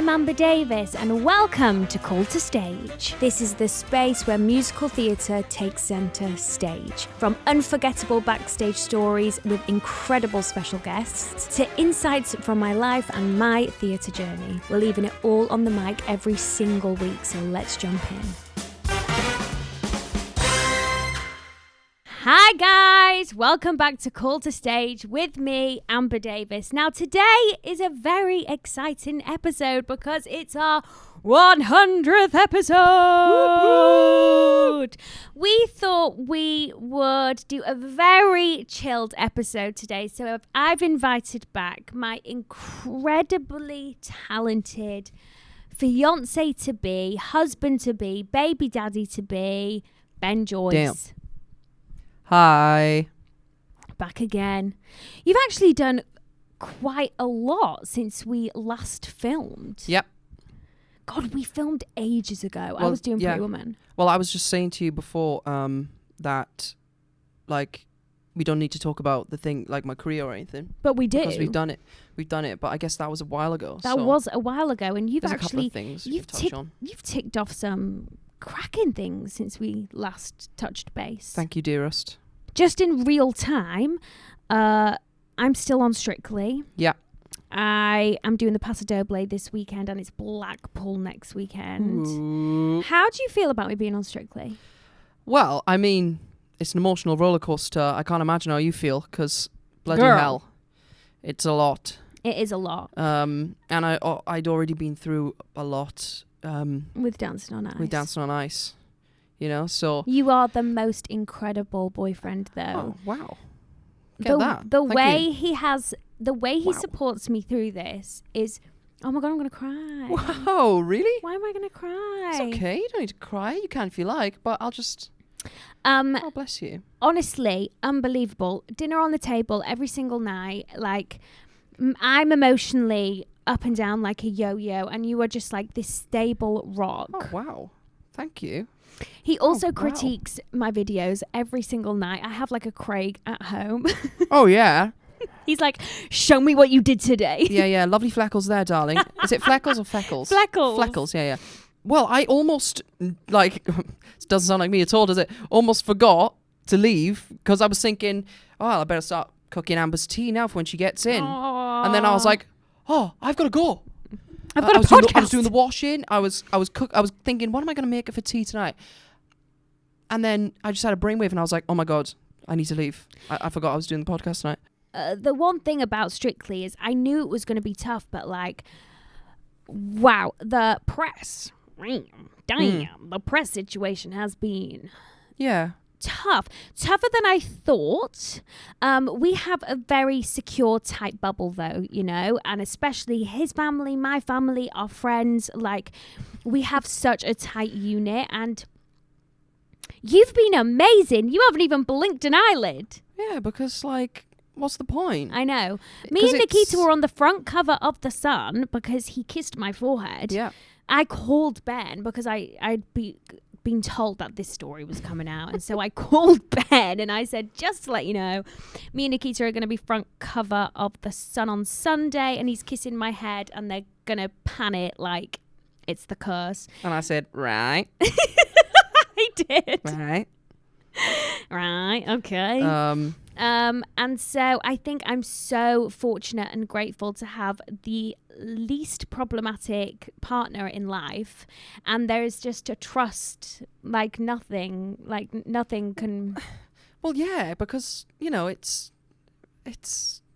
I'm Amber Davies and welcome to Call to Stage. This is the space where musical theatre takes centre stage. From unforgettable backstage stories with incredible special guests to insights from my life and my theatre journey. We're leaving it all on the mic every single week, so let's jump in. Hi guys, welcome back to Call to Stage with me, Amber Davies. Now today is a very exciting episode because it's our 100th episode. We thought we would do a very chilled episode today, so I've invited back my incredibly talented fiancé-to-be, husband-to-be, baby daddy-to-be, Ben Joyce. Damn. Hi. Back again. You've actually done quite a lot since we last filmed. Yep. God, we filmed ages ago. I was doing Pretty Woman. Well, I was just saying to you before that, like, we don't need to talk about the thing, like my career or anything. But we do. Because we've done it. But I guess that was a while ago. That was a while ago. And you've actually... actually... a couple of things you've touched on. You've ticked off some cracking things since we last touched base. Thank you, dearest. Just in real time, I'm still on Strictly. Yeah. I am doing the Paso Doble this weekend and it's Blackpool next weekend. Ooh. How do you feel about me being on Strictly? Well, I mean, it's an emotional roller coaster. I can't imagine how you feel because bloody hell, it's a lot. It is a lot. And I'd already been through a lot. With Dancing on Ice. You know, so... You are the most incredible boyfriend, though. Oh, wow. The way he supports me through this is... Oh my God, I'm going to cry. Wow, really? Why am I going to cry? It's okay. You don't need to cry. You can if you like, but I'll just... oh, bless you. Honestly, unbelievable. Dinner on the table every single night. Like, I'm emotionally up and down like a yo-yo, and you are just like this stable rock. Oh, wow. Thank you. He also critiques my videos every single night. I have like a Craig at home. Oh, yeah. He's like, show me what you did today. Yeah. Lovely fleckles there, darling. Is it fleckles or feckles? Fleckles, yeah. Well, I almost, like, it doesn't sound like me at all, does it? Almost forgot to leave because I was thinking, oh, I better start cooking Amber's tea now for when she gets in. Aww. And then I was like, oh, I've got to go. I've got a podcast. I was doing the washing. I was thinking, what am I going to make her for tea tonight? And then I just had a brainwave and I was like, oh my God, I need to leave. I forgot I was doing the podcast tonight. The one thing about Strictly is I knew it was going to be tough, but like, wow, the press, the press situation has been tougher than I thought. We have a very secure, tight bubble though, you know, and especially his family, my family, our friends, like we have such a tight unit. And you've been amazing. You haven't even blinked an eyelid. Yeah, because like, what's the point? I know. Me and Nikita were on the front cover of The Sun because he kissed my forehead. Yeah. I called Ben because I'd been told that this story was coming out, and so I called Ben and I said, just to let you know, me and Nikita are going to be front cover of The Sun on Sunday, and he's kissing my head and they're going to pan it like it's the curse. And I said, right. I did. Right, okay. And so I think I'm so fortunate and grateful to have the least problematic partner in life, and there is just a trust like nothing can. Well, yeah, because you know it's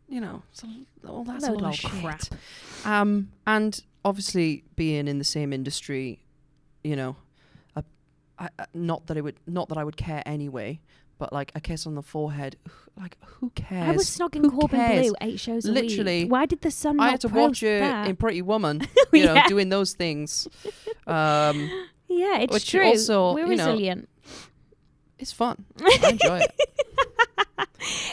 you know all that's a lot of crap. And obviously being in the same industry, you know, not that I would care anyway. But like a kiss on the forehead, like who cares? I was snogging Corbin Blue 8 shows a week. Literally. Why did The Sun not I had to watch it in Pretty Woman, you know, doing those things. Yeah, it's true. Also, we're resilient. It's fun. I enjoy it.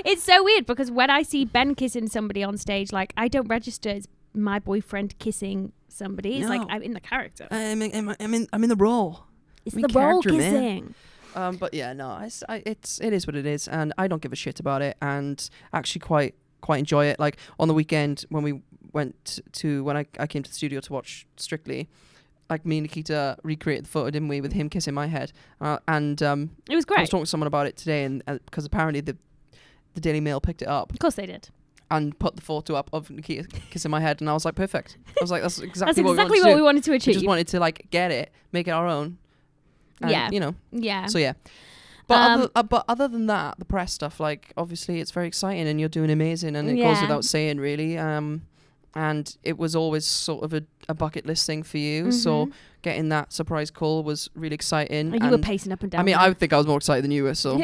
It's so weird because when I see Ben kissing somebody on stage, like I don't register as my boyfriend kissing somebody. It's like I'm in the character. I'm in the role. It's the role kissing. But yeah, no, it is what it is, and I don't give a shit about it, and actually quite enjoy it. Like on the weekend when we went to when I came to the studio to watch Strictly. Like me and Nikita recreated the photo, didn't we, with him kissing my head? And it was great. I was talking to someone about it today, and because apparently the Daily Mail picked it up. Of course they did. And put the photo up of Nikita kissing my head, and I was like, perfect. I was like, that's exactly what we wanted to achieve. We just wanted to like get it, make it our own. And, yeah. You know. Yeah. So yeah. But other than that, the press stuff, like obviously it's very exciting, and you're doing amazing, and it goes without saying, really. And it was always sort of a bucket list thing for you. Mm-hmm. So getting that surprise call was really exciting. And you were pacing up and down. I mean, I would think I was more excited than you were, so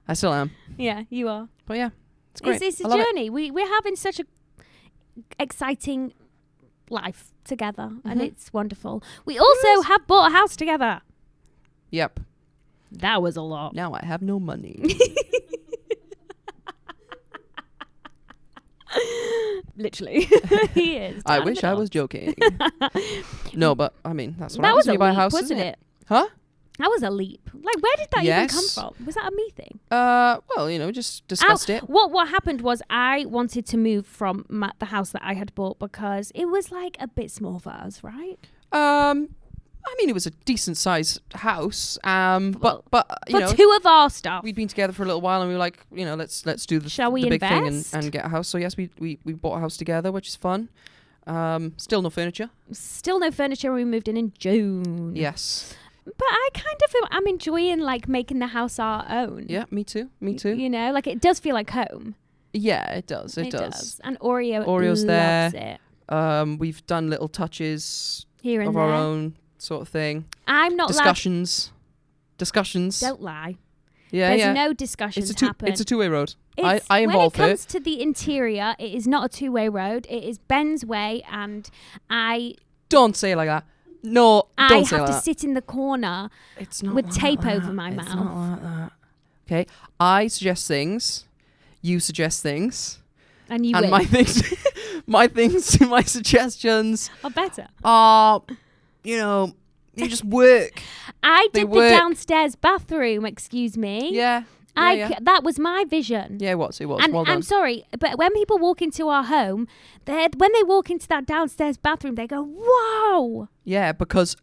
I still am. Yeah, you are. But yeah, it's great. It's a journey. We're having such a exciting life together, and it's wonderful. We also have bought a house together. Yep. That was a lot. Now I have no money. Literally. He is. I wish I was joking. No, but I mean, that's what that happens was when you buy a house, wasn't it? Huh? That was a leap. Like, where did that even come from? Was that a me thing? Well, you know, just discussed it. What happened was I wanted to move from the house that I had bought because it was like a bit small for us, right? I mean, it was a decent sized house. But you know, two of our stuff. We'd been together for a little while, and we were like, you know, let's do the big thing and get a house. So yes, we bought a house together, which is fun. Still no furniture. Still no furniture. We moved in June. Yes. But I kind of feel I'm enjoying like making the house our own. Yeah, me too. Me too. You know, like it does feel like home. Yeah, it does. It does. And Oreo's loves there. It. We've done little touches here and of there. Our own sort of thing. I'm not discussions. Don't lie. Yeah, There's no discussions happen. It's a two-way road. I involve when it comes to the interior, it is not a two-way road. It is Ben's way, and I don't say it like that. No, don't say I have like to sit in the corner with tape over my mouth. It's not like that. Okay, I suggest things. You suggest things. And you and win. my suggestions are better. You know, you just work. I did the downstairs bathroom, excuse me. Yeah. That was my vision. Yeah, it was. And well done. I'm sorry, but when people walk into our home, when they walk into that downstairs bathroom, they go, "Wow!" Yeah, because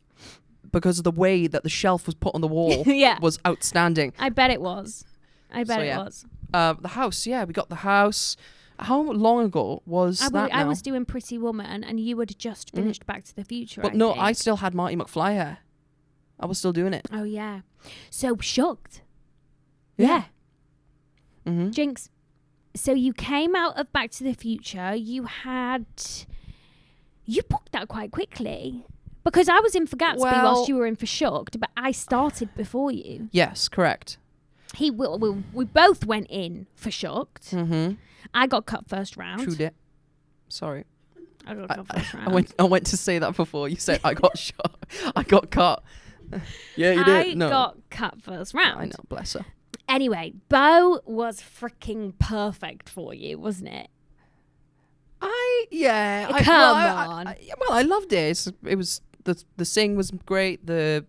of the way that the shelf was put on the wall was outstanding. I bet it was. It was. The house, we got the house. How long ago was that? I was doing Pretty Woman, and you had just finished Back to the Future. But I still had Marty McFly hair. I was still doing it. Oh yeah, so Shucked. Yeah. Mm-hmm. Jinx. So you came out of Back to the Future. You booked that quite quickly because I was in for Gatsby whilst you were in for Shucked, but I started before you. Yes, correct. We both went in for Shucked. Mm-hmm. I got cut first round. True dit. Sorry. I got cut first round. I went to say that before. You said I got shot. I got cut. Yeah, you did. No. I got cut first round. I know, bless her. Anyway, Bo was freaking perfect for you, wasn't it? Come on. I loved it. It was the sing was great. The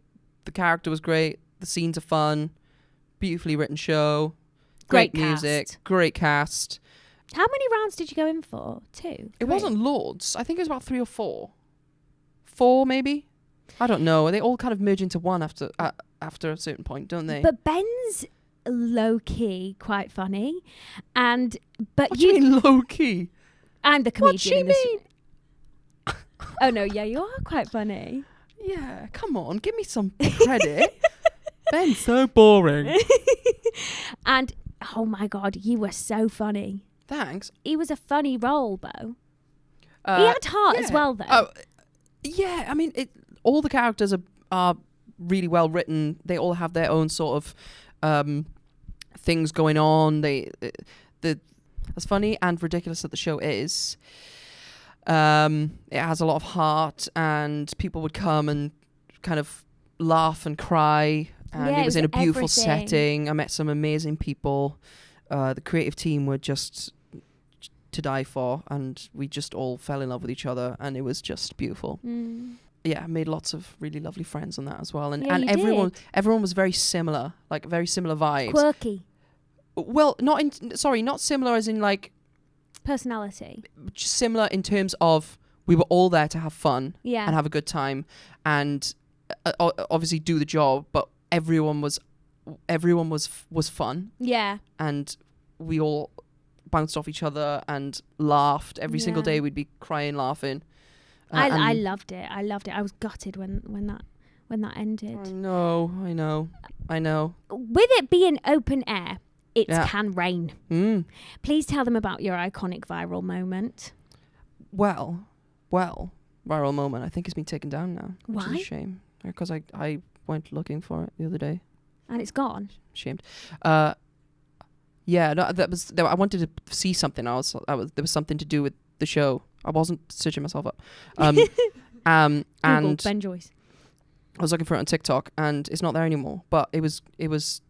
character was great. The scenes are fun. Beautifully written show. Great music. Great cast. How many rounds did you go in for? 2? It wasn't loads. I think it was about 3 or 4. 4 maybe. I don't know. They all kind of merge into one after a certain point, don't they? But Ben's low key quite funny, but what do you mean low key? I'm the comedian. What do you mean? Oh no, yeah, you are quite funny. Yeah, come on, give me some credit. Ben's so boring. And oh my god, you were so funny. Thanks. He was a funny role, Bo. He had heart as well, though. Yeah, I mean, all the characters are really well written. They all have their own sort of things going on. As funny and ridiculous that the show is, it has a lot of heart, and people would come and kind of laugh and cry. And it was in a beautiful setting. I met some amazing people. The creative team were just to die for, and we just all fell in love with each other, and it was just beautiful. Yeah, I made lots of really lovely friends on that as well, and everyone was very similar, like very similar vibes. Quirky. Well, not similar as in like Personality. Similar in terms of we were all there to have fun Yeah. and have a good time and obviously do the job, but everyone was fun, Yeah. and we all bounced off each other and laughed every single day. We'd be crying, laughing. I loved it. I was gutted when that ended. I know. With it being open air, it can rain. Please tell them about your iconic viral moment. Well, viral moment. I think it's been taken down now. Which Why? is a shame. Because I went looking for it the other day. And it's gone. Shamed. Yeah, no, I wanted to see something. There was something to do with the show. I wasn't searching myself up. Google, and Ben Joyce. I was looking for it on TikTok, and it's not there anymore. But it was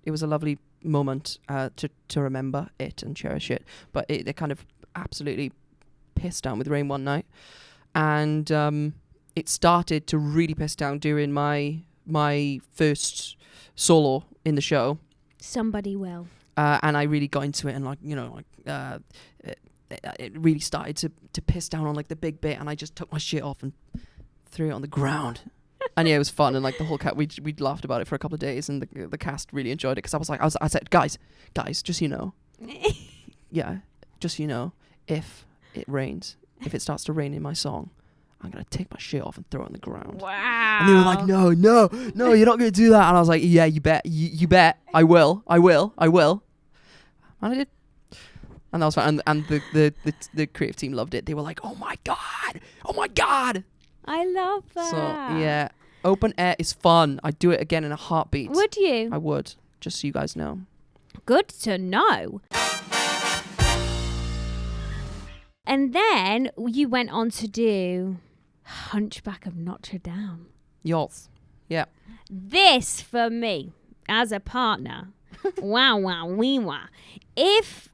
a lovely moment to remember it and cherish it. But it kind of absolutely pissed down with rain one night, and it started to really piss down during my first solo in the show. Somebody will. And I really got into it, and it really started to piss down on like the big bit, and I just took my shit off and threw it on the ground. And yeah, it was fun, and like the whole we'd laughed about it for a couple of days, and the cast really enjoyed it, because I said, guys, just so you know, just so you know, if it rains, if it starts to rain in my song, I'm gonna take my shit off and throw it on the ground. Wow. And they were like, no, you're not gonna do that. And I was like, yeah, you bet, you bet, I will. And I did. And that was fun. And the creative team loved it. They were like, oh my god. I love that. So yeah, open air is fun. I'd do it again in a heartbeat. Would you? I would, just so you guys know. Good to know. And then you went on to do Hunchback of Notre Dame. Yours. Yeah. This, for me, as a partner, wow. If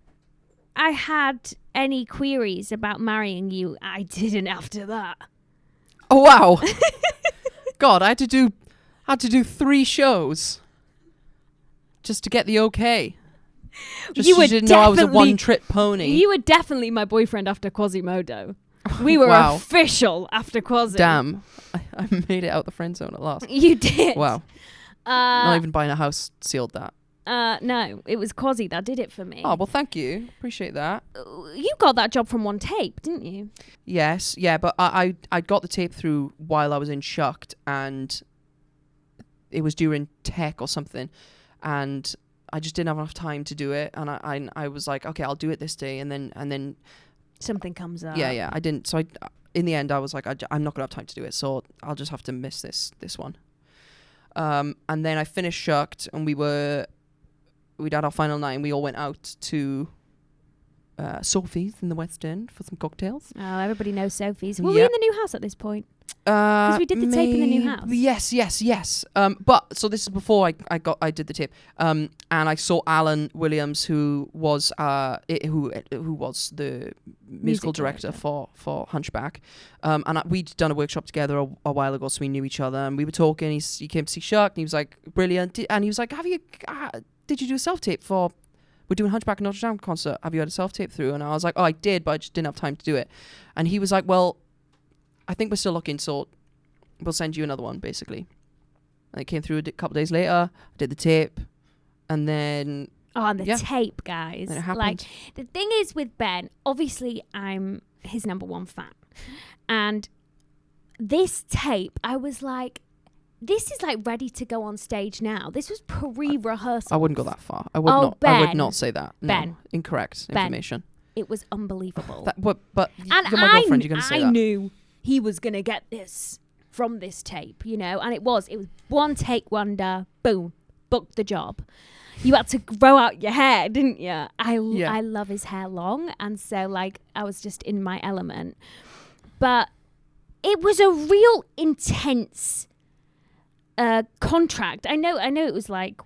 I had any queries about marrying you, I didn't after that. Oh, wow. God, I had to do 3 shows just to get the okay. Just you didn't know I was a one-trick pony. You were definitely my boyfriend after Quasimodo. We were official after Quasi. Damn. I made it out the friend zone at last. You did. Wow. Not even buying a house sealed that. No, it was Quasi that did it for me. Oh, well, thank you. Appreciate that. You got that job from one tape, didn't you? Yes, yeah, but I got the tape through while I was in Shucked, and it was during tech or something, and I just didn't have enough time to do it, and I was like, okay, I'll do it this day, and then something comes up. Yeah, I didn't. So in the end, I was like, I'm not gonna have time to do it, so I'll just have to miss this one. And then I finished Shucked, and we'd had our final night, and we all went out to Sophie's in the West End for some cocktails. Oh, everybody knows Sophie's. Were we in the new house at this point? Because we did the tape in the new house. Yes. But so this is before I did the tape. And I saw Alan Williams, who was the musical director for Hunchback. And we'd done a workshop together a while ago, so we knew each other. And we were talking. He came to see Shucked, and he was like, brilliant. And he was like, did you do a self-tape for... We're doing Hunchback of Notre Dame concert. Have you had a self-tape through? And I was like, oh, I did, but I just didn't have time to do it. And he was like, well, I think we're still looking, so we'll send you another one, basically. And it came through a couple of days later. I did the tape, and then... Oh, and the tape, guys. And it happened. Like, the thing is with Ben, obviously I'm his number one fan. And this tape, I was like, this is like ready to go on stage now. This was pre-rehearsal. I wouldn't go that far. I would not say that. No, Ben. Incorrect information. It was unbelievable. But and you're my girlfriend, you're going to say that. I knew he was going to get this from this tape, you know, and it was one take wonder, boom, booked the job. You had to grow out your hair, didn't you? I love his hair long, and so like I was just in my element. But it was a real intense contract. I know it was like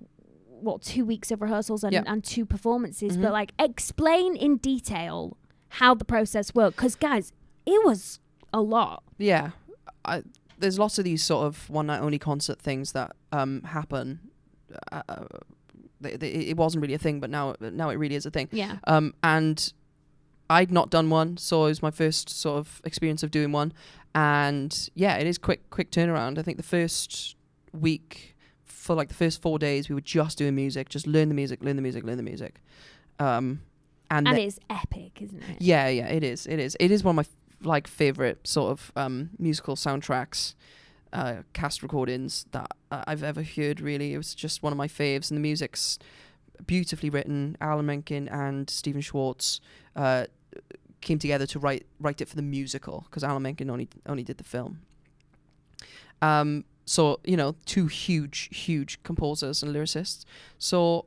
2 weeks of rehearsals and 2 performances, but like explain in detail how the process worked, because guys, it was a lot. Yeah, there's lots of these sort of one night only concert things that happen. It wasn't really a thing, but now it really is a thing. Yeah. And I'd not done one, so it was my first sort of experience of doing one. And yeah, it is quick turnaround. I think the first week, for like the first 4 days, we were just doing music, just learn the music. And it's epic, isn't it? Yeah, it is. It is one of my favorite sort of musical soundtracks, cast recordings that I've ever heard. Really, it was just one of my faves, and the music's beautifully written. Alan Menken and Stephen Schwartz came together to write it for the musical, because Alan Menken only did the film. So two huge composers and lyricists. So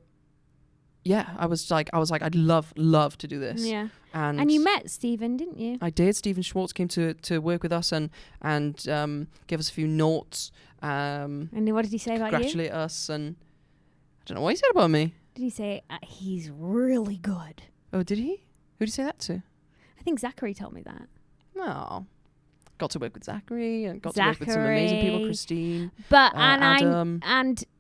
yeah, I was like, I'd love to do this. Yeah. And you met Stephen, didn't you? I did. Stephen Schwartz came to work with us and gave us a few notes. And what did he say about you? Congratulate us, and I don't know what he said about me. Did he say he's really good? Oh, did he? Who did he say that to? I think Zachary told me that. No. Got to work with Zachary and got to work with some amazing people, Christine, Adam.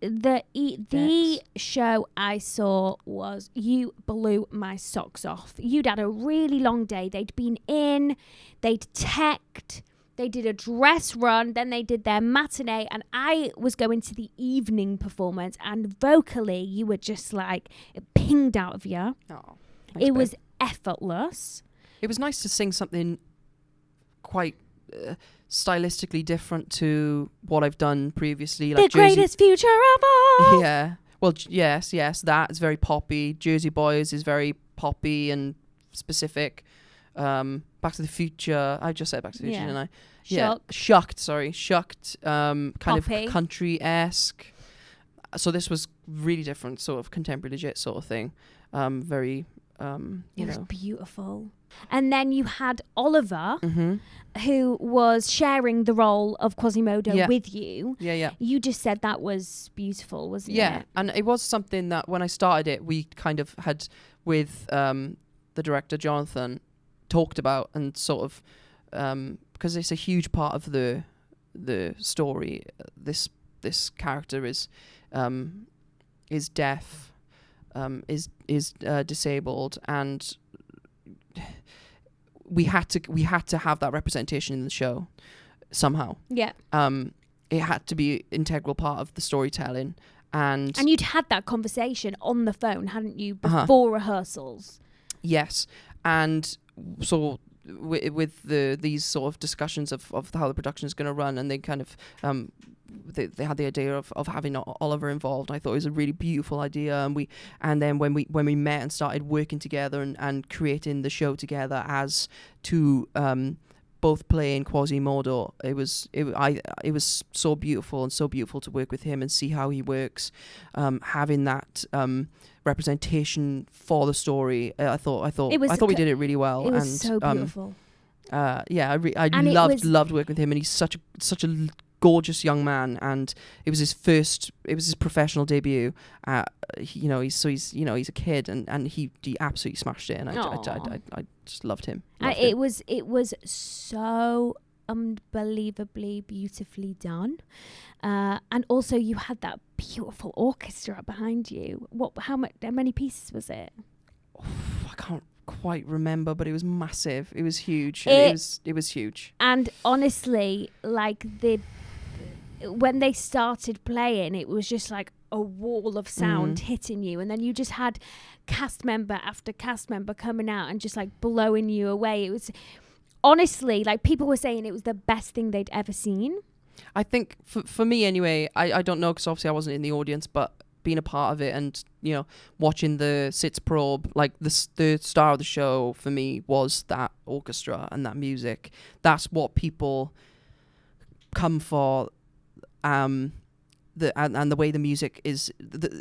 The show I saw was, you blew my socks off. You'd had a really long day. They'd been in, they'd teched, they did a dress run, then they did their matinee, and I was going to the evening performance, and vocally you were just like, it pinged out of you. Oh, it was effortless. It was nice to sing something quite stylistically different to what I've done previously, like the greatest future of all. Yeah, well, yes, that is very poppy. Jersey Boys is very poppy and specific. Back to the Future, I just said Back to the Future, didn't I? Shucked. Kind poppy. Of country-esque. So this was really different, sort of contemporary legit sort of thing. Very it was beautiful. And then you had Oliver, who was sharing the role of Quasimodo with you. Yeah. You just said that was beautiful, wasn't it? Yeah, and it was something that when I started it, we kind of had with the director Jonathan talked about, and sort of because it's a huge part of the story. This character is deaf, is disabled, and we had to have that representation in the show somehow. Yeah. It had to be an integral part of the storytelling, and you'd had that conversation on the phone, hadn't you, before rehearsals? Yes, and so with these sort of discussions of how the production is going to run, and they kind of they had the idea of having Oliver involved. I thought it was a really beautiful idea, and then when we met and started working together and creating the show together as two both playing Quasimodo, it was so beautiful, and so beautiful to work with him and see how he works, having that representation for the story. I thought we did it really well. It was so beautiful. I loved working with him, and he's such a gorgeous young man, and it was his professional debut. He's a kid, and he absolutely smashed it, and I just loved him. It was so unbelievably beautifully done, and also you had that beautiful orchestra behind you. How many pieces was it? I can't quite remember, but it was massive. It was huge. It was huge. And honestly, like when they started playing, it was just like a wall of sound hitting you, and then you just had cast member after cast member coming out and just like blowing you away. It was honestly, like, people were saying it was the best thing they'd ever seen. I think for me anyway, I don't know, because obviously I wasn't in the audience, but being a part of it and watching the Sitz Probe, like the star of the show for me was that orchestra and that music. That's what people come for. And the way the music is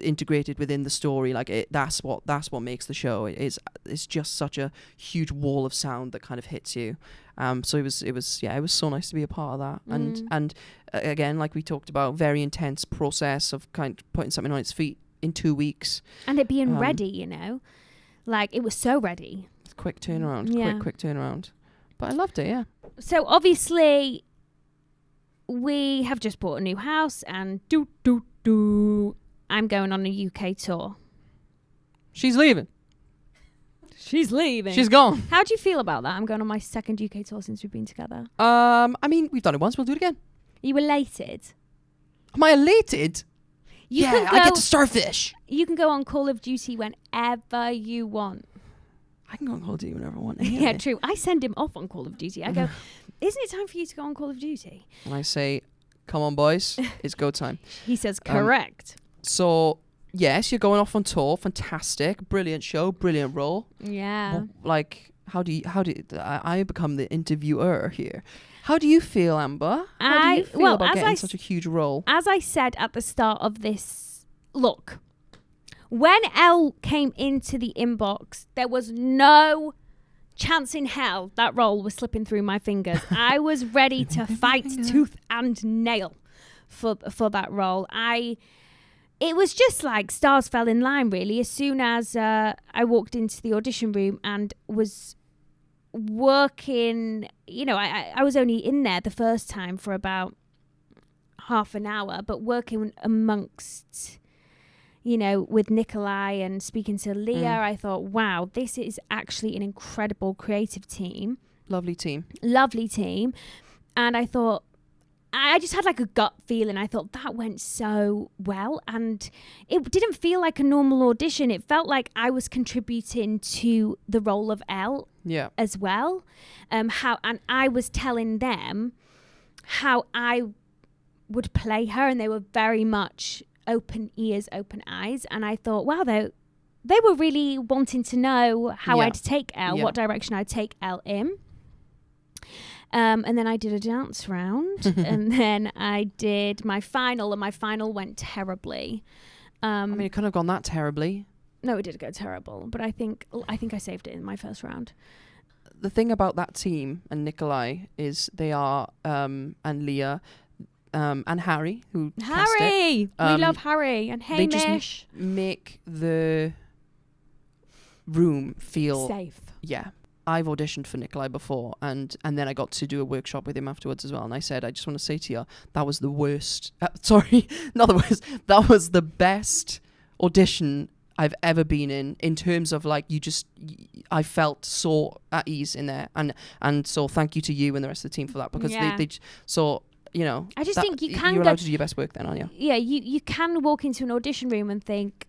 integrated within the story, like that's what makes the show. It's just such a huge wall of sound that kind of hits you. So it was so nice to be a part of that. And again, like we talked about, very intense process of kind of putting something on its feet in 2 weeks, and it being ready. Like, it was so ready. Quick turnaround. Quick turnaround. But I loved it. Yeah. So obviously, we have just bought a new house, and I'm going on a UK tour. She's leaving. She's leaving. She's gone. How do you feel about that? I'm going on my second UK tour since we've been together. I mean, we've done it once. We'll do it again. Are you elated? Am I elated? You I get to starfish. You can go on Call of Duty whenever you want. I can go on Call of Duty whenever I want. Yeah, true. I send him off on Call of Duty. I go, isn't it time for you to go on Call of Duty? And I say, come on, boys. It's go time. He says, correct. So, yes, you're going off on tour. Fantastic. Brilliant show. Brilliant role. Yeah. Like, how do I become the interviewer here? How do you feel, Amber? How do you feel about getting such a huge role? As I said at the start of this, look, when Elle came into the inbox, there was no chance in hell that role was slipping through my fingers. I was ready to fight tooth and nail for that role. It was just like stars fell in line, really. As soon as I walked into the audition room and was working, I was only in there the first time for about half an hour, but working amongst, with Nikolai and speaking to Leah, I thought, wow, this is actually an incredible creative team. Lovely team. And I thought, I just had like a gut feeling. I thought that went so well, and it didn't feel like a normal audition. It felt like I was contributing to the role of Elle as well. And I was telling them how I would play her, and they were very much open ears, open eyes. And I thought, wow, they were really wanting to know how I'd take Elle, what direction I'd take Elle in. And then I did a dance round, and then I did my final, and my final went terribly. I mean, it couldn't have gone that terribly. No, it did go terrible, but I think I saved it in my first round. The thing about that team and Nikolai is they are, and Leah, and Harry, who cast it. We love Harry and Hamish. They just make the room feel safe. Yeah. I've auditioned for Nikolai before, and then I got to do a workshop with him afterwards as well. And I said, I just want to say to you, that was the worst. Sorry, not the worst. That was the best audition I've ever been in terms of like, I felt so at ease in there. And so thank you to you and the rest of the team for that, because they so, I just think you're allowed to do your best work then, aren't you? Yeah, you can walk into an audition room and think,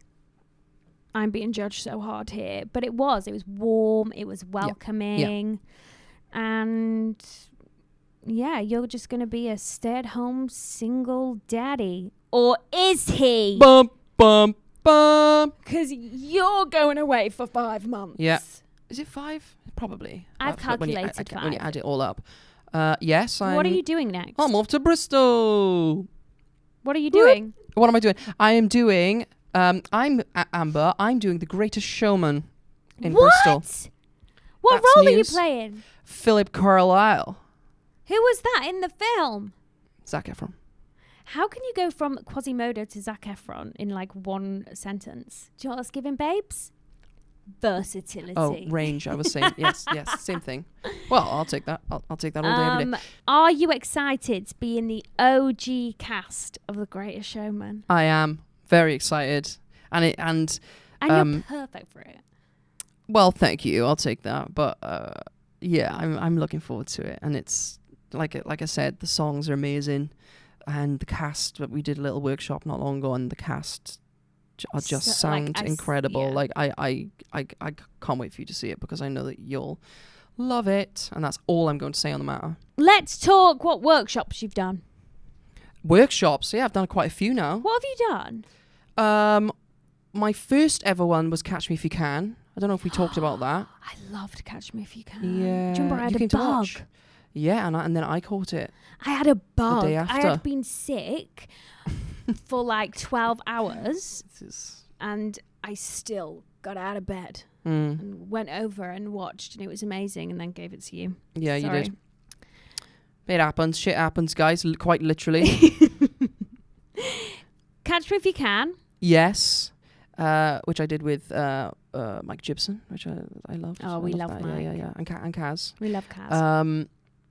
I'm being judged so hard here. But it was warm, it was welcoming. Yeah. And you're just going to be a stay-at-home single daddy. Or is he? Bum, bum, bum. Because you're going away for 5 months. Yeah. Is it 5? Probably. I've calculated 5. When you add it all up. Yes. What are you doing next? I'm off to Bristol. What are you doing? What am I doing? I am doing... Amber, I'm doing The Greatest Showman in Bristol. What That's role news. are you playing? Phillip Carlyle. Who was that in the film? Zac Efron. How can you go from Quasimodo to Zac Efron in like one sentence? Do you know what I was giving, babes? Versatility. Oh, range, I was saying. yes, same thing. Well, I'll take that. I'll take that all day, every day. Are you excited to be in the OG cast of The Greatest Showman? I am. Very excited, and you're perfect for it. Well, thank you. I'll take that. But I'm looking forward to it, and it's like I said, the songs are amazing, and the cast. We did a little workshop not long ago, and the cast just sound incredible. Like I can't wait for you to see it, because I know that you'll love it, and that's all I'm going to say on the matter. Let's talk what workshops you've done. Workshops, yeah, I've done quite a few now. What have you done? My first ever one was Catch Me If You Can. I don't know if we talked about that. I loved Catch Me If You Can. Yeah. Do you remember I had a bug? Yeah, and then I caught it. I had a bug. The day after. I had been sick for like 12 hours, and I still got out of bed and went over and watched, and it was amazing, and then gave it to you. Yeah, Sorry. you did. It happens. Shit happens, guys. Quite literally. Catch Me If You Can. Yes. Which I did with Mike Gibson, which I loved. Oh, we love Mike. Yeah. And Kaz. We love Kaz.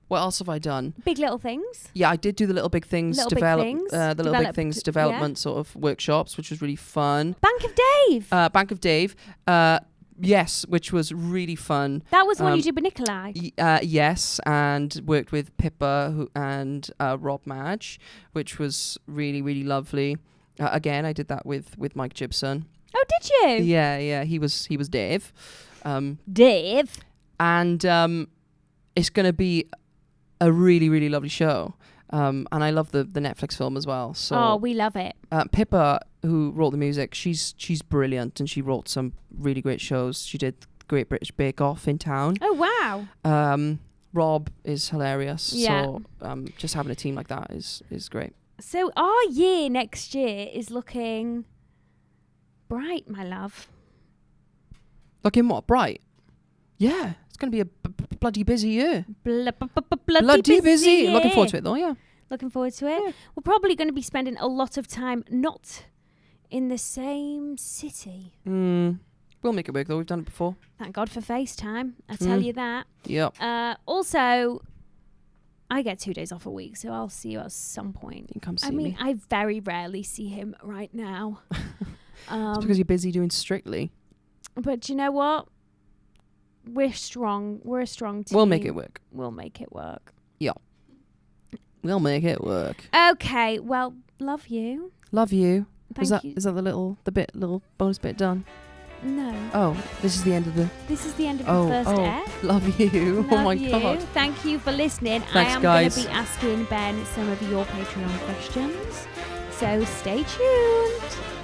What else have I done? Big Little Things. Yeah, I did do the Little Big Things development sort of workshops, which was really fun. Bank of Dave. Bank of Dave. Yes, which was really fun. That was the one you did with Nikolai. Yes, and worked with Pippa and Rob Madge, which was really, really lovely. Again, I did that with Mike Gibson. Oh, did you? Yeah. He was Dave. Dave. And it's going to be a really, really lovely show. And I love the Netflix film as well. So we love it. Pippa, who wrote the music, she's brilliant, and she wrote some really great shows. She did Great British Bake Off in town. Oh, wow. Rob is hilarious. Yeah. So just having a team like that is great. So our year next year is looking bright, my love. Looking what? Bright? Yeah. It's going to be a bloody busy year. Bloody busy year. Looking forward to it, though, yeah. Looking forward to it. Yeah. We're probably going to be spending a lot of time not in the same city. We'll make it work, though. We've done it before. Thank God for FaceTime. I tell you that. Yep. Also, I get 2 days off a week, so I'll see you at some point. You can come see me. I very rarely see him right now. It's because you're busy doing Strictly. But you know what? We're strong. We're a strong team. We'll make it work. We'll make it work. Yeah. We'll make it work. Okay. Well, love you. Love you. Thank you. Is that little bonus bit done? No. Oh, this is the end of the... This is the end of the first ep. Love you. Love Oh my you. God. Thank you for listening. Thanks, I am guys. going to be asking Ben some of your Patreon questions. So stay tuned.